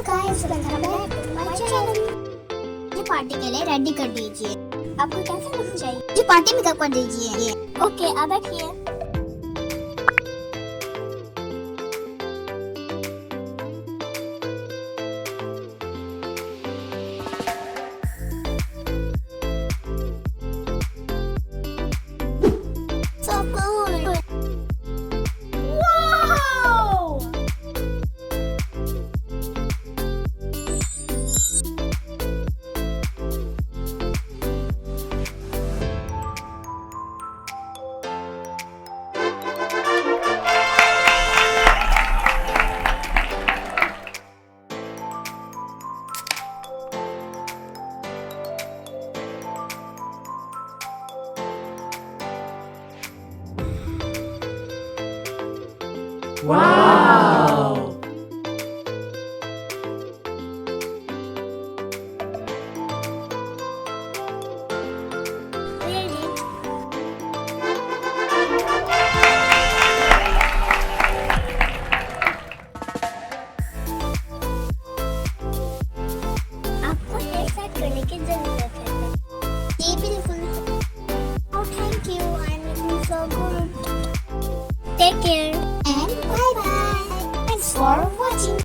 Guys welcome back to my channel. मुझे party के लिए रेडी कर दीजिए। आपको कैसा लुक चाहिए? मुझे पार्टी मेकअप कर दीजिए। ओके, अब बैठिए। So cool. Wow! Wow! Really? आपको एक साथ करने की जरूरत है। जी बिल्कुल। Oh, thank you. I'm looking so good. Take care.